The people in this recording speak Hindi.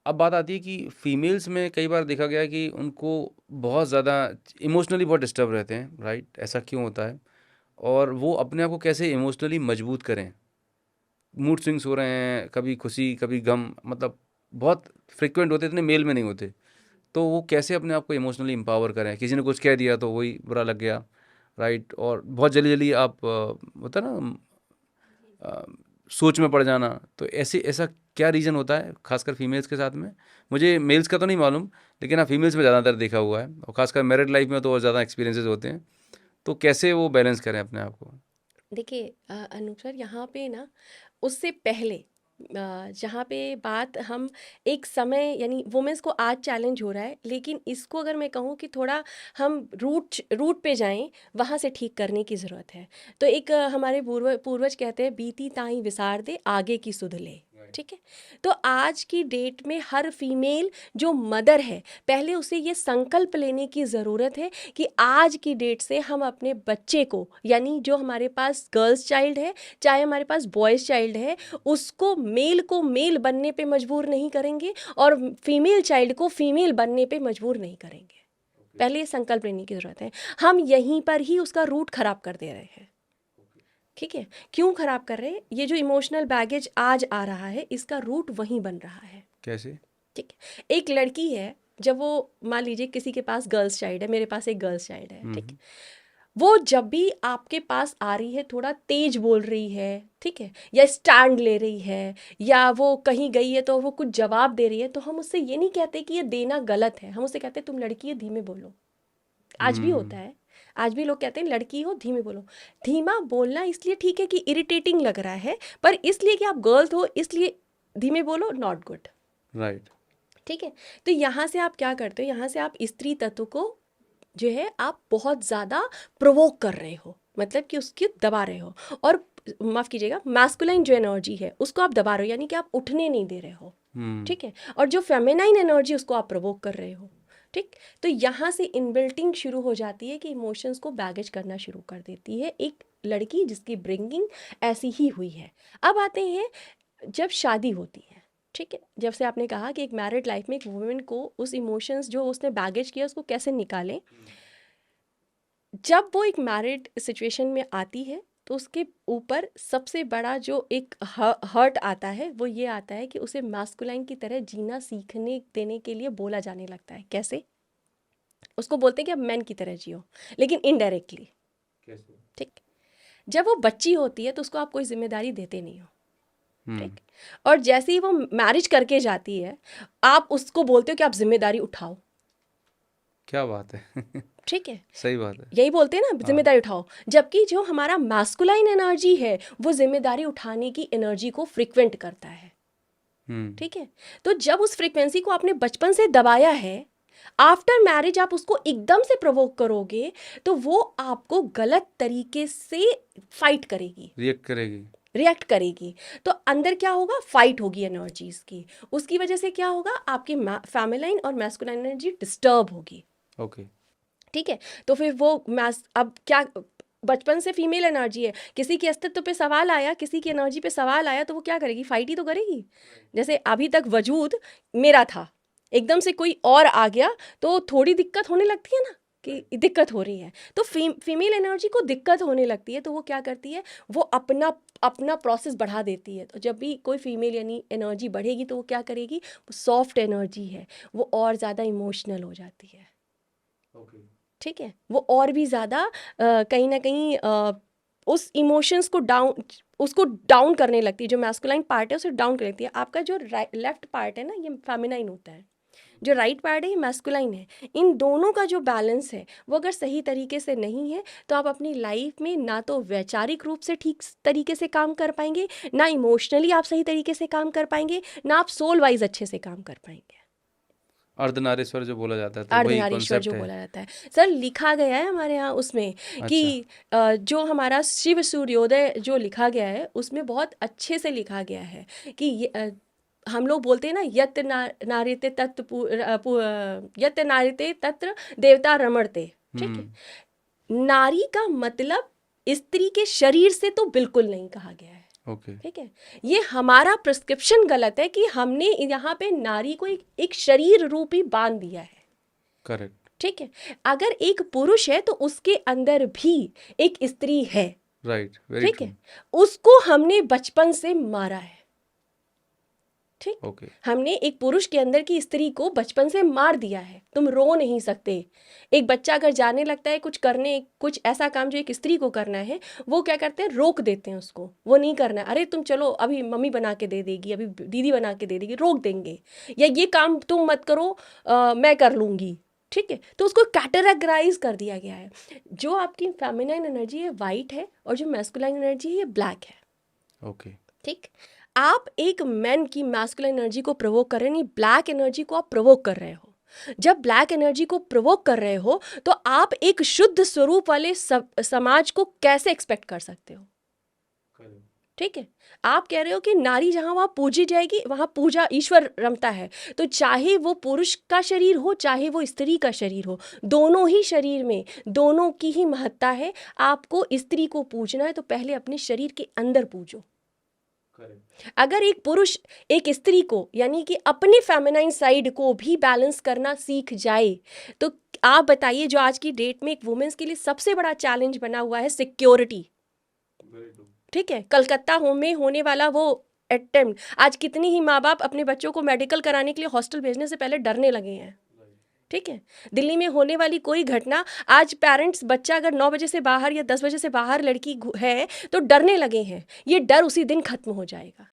अब बात आती है कि फीमेल्स में कई बार देखा गया है कि उनको बहुत ज़्यादा इमोशनली बहुत डिस्टर्ब रहते हैं, राइट? ऐसा क्यों होता है? और वो अपने आप को कैसे इमोशनली मजबूत करें? मूड स्विंग्स हो रहे हैं, कभी खुशी, कभी गम, मतलब बहुत फ्रीक्वेंट होते हैं, इतने मेल में नहीं होते। तो वो कैसे अपने आप को इमोशनली एम्पावर करें? किसी ने कुछ कह दिया तो वही बुरा लग गया, राइट? और बहुत जल्दी-जल्दी आप होता है ना अ, सोच में पड़ जाना, तो ऐसा क्या रीज़न होता है खासकर फीमेल्स के साथ में? मुझे मेल्स का तो नहीं मालूम, लेकिन हाँ, फीमेल्स में ज़्यादातर देखा हुआ है और खासकर मैरिड लाइफ में तो और ज़्यादा एक्सपीरियंसेस होते हैं। तो कैसे वो बैलेंस करें अपने आप को? देखिए अनूप सर, यहाँ पे ना उससे पहले जहाँ पे बात हम एक समय यानी वुमेन्स को आज चैलेंज हो रहा है, लेकिन इसको अगर मैं कहूँ कि थोड़ा हम रूट पे जाएं, वहाँ से ठीक करने की ज़रूरत है। तो एक हमारे पूर्वज कहते हैं, बीती ताई विसार दे आगे की सुध ले। ठीक है। तो आज की डेट में हर फीमेल जो मदर है, पहले उसे ये संकल्प लेने की ज़रूरत है कि आज की डेट से हम अपने बच्चे को, यानी जो हमारे पास गर्ल्स चाइल्ड है चाहे हमारे पास बॉयज़ चाइल्ड है, उसको मेल बनने पे मजबूर नहीं करेंगे और फीमेल चाइल्ड को फीमेल बनने पे मजबूर नहीं करेंगे। पहले ये संकल्प लेने की ज़रूरत है। हम यहीं पर ही उसका रूट खराब कर दे रहे हैं। ठीक है। क्यों खराब कर रहे हैं? ये जो इमोशनल बैगेज आज आ रहा है, इसका रूट वहीं बन रहा है। कैसे? ठीक है। एक लड़की है, जब वो मान लीजिए किसी के पास गर्ल्स चाइल्ड है, मेरे पास एक गर्ल्स चाइल्ड है, ठीक है। हुँ, वो जब भी आपके पास आ रही है, थोड़ा तेज बोल रही है, ठीक है, या स्टैंड ले रही है, या वो कहीं गई है तो वो कुछ जवाब दे रही है, तो हम उससे ये नहीं कहते कि ये देना गलत है, हम उससे कहते हैं तुम लड़की है, धीमे बोलो। आज भी होता हुँ, है। आज भी लोग कहते हैं लड़की हो, धीमे बोलो। धीमा बोलना इसलिए ठीक है कि इरिटेटिंग लग रहा है, पर इसलिए कि आप गर्ल्स हो इसलिए धीमे बोलो, नॉट गुड। राइट। ठीक है। तो यहाँ से आप क्या करते हो, यहाँ से आप स्त्री तत्व को जो है आप बहुत ज़्यादा प्रोवोक कर रहे हो, मतलब कि उसकी दबा रहे हो। और माफ़ कीजिएगा, मैस्कुलाइन जो एनर्जी है उसको आप दबा रहे हो, यानी कि आप उठने नहीं दे रहे हो। हुँ, ठीक है। और जो फेमिनाइन एनर्जी उसको आप प्रोवोक कर रहे हो। ठीक। तो यहाँ से इनबिल्टिंग शुरू हो जाती है कि इमोशंस को बैगेज करना शुरू कर देती है एक लड़की जिसकी ब्रिंगिंग ऐसी ही हुई है। अब आते हैं जब शादी होती है। ठीक है। जब से आपने कहा कि एक मैरिड लाइफ में एक वुमेन को उस इमोशंस जो उसने बैगेज किया उसको कैसे निकालें, जब वो एक मैरिड सिचुएशन में आती है तो उसके ऊपर सबसे बड़ा जो एक हर्ट आता है वो ये आता है कि उसे मास्कुलाइन की तरह जीना सीखने देने के लिए बोला जाने लगता है। कैसे? उसको बोलते हैं कि अब मैन की तरह जियो, लेकिन इनडायरेक्टली। कैसे? ठीक। जब वो बच्ची होती है तो उसको आप कोई जिम्मेदारी देते नहीं हो। हुँ, ठीक। और जैसे ही वो मैरिज करके जाती है, आप उसको बोलते हो कि आप जिम्मेदारी उठाओ। क्या बात है! ठीक है। सही बात है। यही बोलते हैं ना, हाँ, जिम्मेदारी उठाओ। जबकि जो हमारा मास्कुलाइन एनर्जी है वो जिम्मेदारी उठाने की एनर्जी को फ्रिक्वेंट करता है। हुँ, ठीक है। तो जब उस फ्रीक्वेंसी को आपने बचपन से दबाया है, आफ्टर मैरिज आप उसको एकदम से प्रोवोक करोगे तो वो आपको गलत तरीके से फाइट करेगी, रिएक्ट करेगी। रिएक्ट करेगी। तो अंदर क्या होगा? फाइट होगी एनर्जीज की। उसकी वजह से क्या होगा? आपकी फेमिनाइन और मैस्कुलाइन एनर्जी डिस्टर्ब होगी। ओके, ठीक है। तो फिर वो मैस अब क्या, बचपन से फीमेल एनर्जी है, किसी के अस्तित्व पे सवाल आया, किसी की एनर्जी पे सवाल आया तो वो क्या करेगी? फाइट ही तो करेगी। जैसे अभी तक वजूद मेरा था, एकदम से कोई और आ गया तो थोड़ी दिक्कत होने लगती है ना, कि दिक्कत हो रही है। तो फीमेल एनर्जी को दिक्कत होने लगती है तो वो क्या करती है? वो अपना अपना प्रोसेस बढ़ा देती है। तो जब भी कोई फीमेल यानी एनर्जी बढ़ेगी तो वो क्या करेगी? वो सॉफ्ट एनर्जी है, वो और ज़्यादा इमोशनल हो जाती है। ओके। ठीक है। वो और भी ज़्यादा कहीं ना कहीं उस इमोशंस को उसको डाउन करने लगती है। जो मैस्कुलाइन पार्ट है उसे डाउन कर लेती है। आपका जो लेफ्ट पार्ट है ना, ये फेमिनाइन होता है, जो राइट पार्ट है ये मैस्कुलाइन है। इन दोनों का जो बैलेंस है वो अगर सही तरीके से नहीं है तो आप अपनी लाइफ में ना तो वैचारिक रूप से ठीक तरीके से काम कर पाएंगे, ना इमोशनली आप सही तरीके से काम कर पाएंगे, ना आप सोल वाइज अच्छे से काम कर पाएंगे। अर्धनारीश्वर जो बोला जाता है, तो वही अर्धनारीश्वर जो कॉन्सेप्ट है। बोला जाता है। सर लिखा गया है हमारे यहाँ उसमें कि अच्छा, जो हमारा शिव सूर्योदय जो लिखा गया है उसमें बहुत अच्छे से लिखा गया है कि हम लोग बोलते हैं ना, नारीते तत्र यत नारीते तत्र देवता रमणते। ठीक है। हुँ, नारी का मतलब स्त्री के शरीर से तो बिल्कुल नहीं कहा गया है। ओके। ठीक है, ये हमारा प्रिस्क्रिप्शन गलत है कि हमने यहाँ पे नारी को एक शरीर रूपी बांध दिया है। करेक्ट। ठीक है, अगर एक पुरुष है तो उसके अंदर भी एक स्त्री है। राइट, वेरी ठीक ट्रू। है, उसको हमने बचपन से मारा है। ठीक, ओके। हमने एक पुरुष के अंदर की स्त्री को बचपन से मार दिया है। तुम रो नहीं सकते। एक बच्चा अगर जाने लगता है कुछ करने, कुछ ऐसा काम जो एक स्त्री को करना है, वो क्या करते हैं, रोक देते हैं उसको, वो नहीं करना है। अरे तुम चलो, अभी मम्मी बना के दे देगी, अभी दीदी बना के दे देगी, रोक देंगे, या ये काम तुम मत करो, मैं कर लूँगी। ठीक है, तो उसको कैटेगराइज कर दिया गया है। जो आपकी फेमिनाइन एनर्जी है वाइट है, और जो मैस्कुलाइन एनर्जी है ये ब्लैक है। ओके। ठीक, आप एक मैन की मैस्कुलिन एनर्जी को प्रोवोक कर रहे हैं, नहीं, ब्लैक एनर्जी को आप प्रोवोक कर रहे हो। जब ब्लैक एनर्जी को प्रोवोक कर रहे हो तो आप एक शुद्ध स्वरूप वाले समाज को कैसे एक्सपेक्ट कर सकते हो। ठीक है, आप कह रहे हो कि नारी जहां वहां पूजी जाएगी, वहां पूजा ईश्वर रमता है, तो चाहे वो पुरुष का शरीर हो चाहे वो स्त्री का शरीर हो, दोनों ही शरीर में दोनों की ही महत्ता है। आपको स्त्री को पूजना है तो पहले अपने शरीर के अंदर पूजो। अगर एक पुरुष एक स्त्री को, यानी कि अपने फेमिनाइन साइड को भी बैलेंस करना सीख जाए, तो आप बताइए, जो आज की डेट में एक वुमेन्स के लिए सबसे बड़ा चैलेंज बना हुआ है सिक्योरिटी। ठीक है, कलकत्ता में होने वाला वो अटेम्प्ट, आज कितनी ही माँ बाप अपने बच्चों को मेडिकल कराने के लिए हॉस्टल भेजने से पहले डरने लगे हैं। ठीक है, दिल्ली में होने वाली कोई घटना, आज पेरेंट्स, बच्चा अगर 9 बजे से बाहर या 10 बजे से बाहर लड़की है तो डरने लगे हैं। ये डर उसी दिन खत्म हो जाएगा।